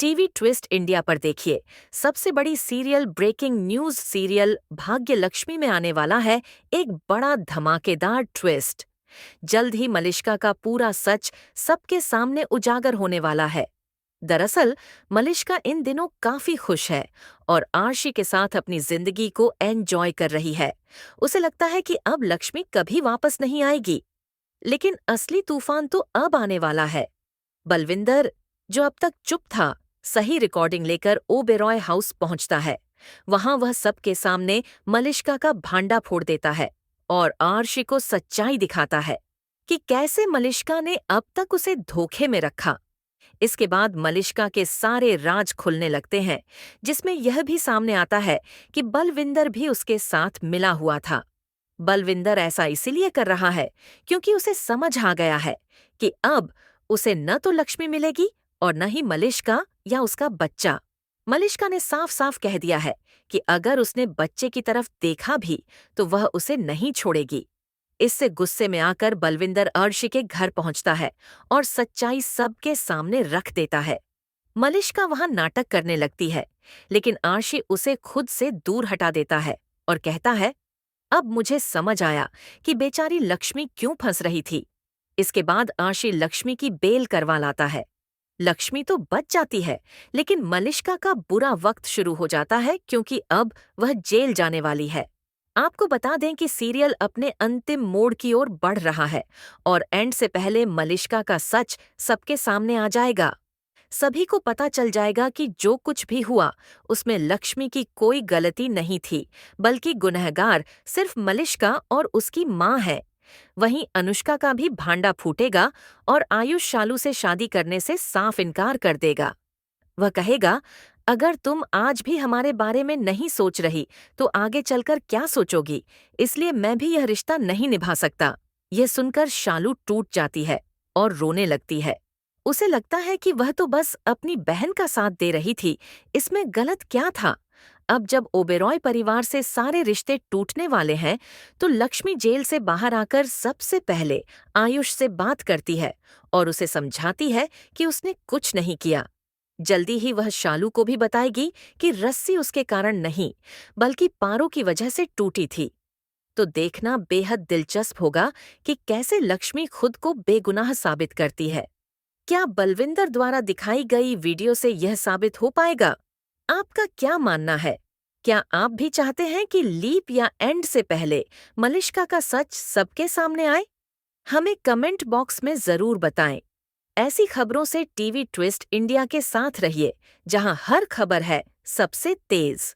TV twist India पर देखिए। सबसे बड़ी सीरियल ब्रेकिंग न्यूज सीरियल भाग्य लक्ष्मी में आने वाला है एक बड़ा धमाकेदार ट्विस्ट। जल्द ही मलिष्का का पूरा सच सबके सामने उजागर होने वाला है। दरअसल मलिष्का इन दिनों काफी खुश है और आर्शी के साथ अपनी जिंदगी को एंजॉय कर रही है। उसे लगता है कि अब लक्ष्मी कभी वापस नहीं आएगी। लेकिन असली तूफान तो अब आने वाला है। बलविंदर, जो अब तक चुप था, सही रिकॉर्डिंग लेकर ओबेरॉय हाउस पहुंचता है। वहां वह सबके सामने मलिष्का का भांडा फोड़ देता है और आर्शी को सच्चाई दिखाता है कि कैसे मलिष्का ने अब तक उसे धोखे में रखा। इसके बाद मलिष्का के सारे राज खुलने लगते हैं, जिसमें यह भी सामने आता है कि बलविंदर भी उसके साथ मिला हुआ था। बलविंदर ऐसा इसीलिए कर रहा है क्योंकि उसे समझ आ गया है कि अब उसे न तो लक्ष्मी मिलेगी और न ही मलिष्का या उसका बच्चा। मलिष्का ने साफ साफ कह दिया है कि अगर उसने बच्चे की तरफ देखा भी तो वह उसे नहीं छोड़ेगी। इससे गुस्से में आकर बलविंदर अर्शी के घर पहुंचता है और सच्चाई सबके सामने रख देता है। मलिष्का वहां नाटक करने लगती है, लेकिन आर्शी उसे खुद से दूर हटा देता है और कहता है, अब मुझे समझ आया कि बेचारी लक्ष्मी क्यों फंस रही थी। इसके बाद आर्शी लक्ष्मी की बेल करवा लाता है। लक्ष्मी तो बच जाती है, लेकिन मलिष्का का बुरा वक्त शुरू हो जाता है क्योंकि अब वह जेल जाने वाली है। आपको बता दें कि सीरियल अपने अंतिम मोड़ की ओर बढ़ रहा है और एंड से पहले मलिष्का का सच सबके सामने आ जाएगा। सभी को पता चल जाएगा कि जो कुछ भी हुआ उसमें लक्ष्मी की कोई गलती नहीं थी, बल्कि गुनहगार सिर्फ मलिष्का और उसकी माँ है। वहीं अनुष्का का भी भांडा फूटेगा और आयुष शालू से शादी करने से साफ इनकार कर देगा। वह कहेगा, अगर तुम आज भी हमारे बारे में नहीं सोच रही तो आगे चलकर क्या सोचोगी, इसलिए मैं भी यह रिश्ता नहीं निभा सकता। यह सुनकर शालू टूट जाती है और रोने लगती है। उसे लगता है कि वह तो बस अपनी बहन का साथ दे रही थी, इसमें गलत क्या था। अब जब ओबेरॉय परिवार से सारे रिश्ते टूटने वाले हैं, तो लक्ष्मी जेल से बाहर आकर सबसे पहले आयुष से बात करती है और उसे समझाती है कि उसने कुछ नहीं किया। जल्दी ही वह शालू को भी बताएगी कि रस्सी उसके कारण नहीं, बल्कि पारो की वजह से टूटी थी। तो देखना बेहद दिलचस्प होगा कि कैसे लक्ष्मी खुद को बेगुनाह साबित करती है। क्या बलविंदर द्वारा दिखाई गई वीडियो से यह साबित हो पाएगा? आपका क्या मानना है? क्या आप भी चाहते हैं कि लीप या एंड से पहले मलिष्का का सच सबके सामने आए? हमें कमेंट बॉक्स में जरूर बताएं। ऐसी खबरों से टीवी ट्विस्ट इंडिया के साथ रहिए, जहां हर खबर है सबसे तेज।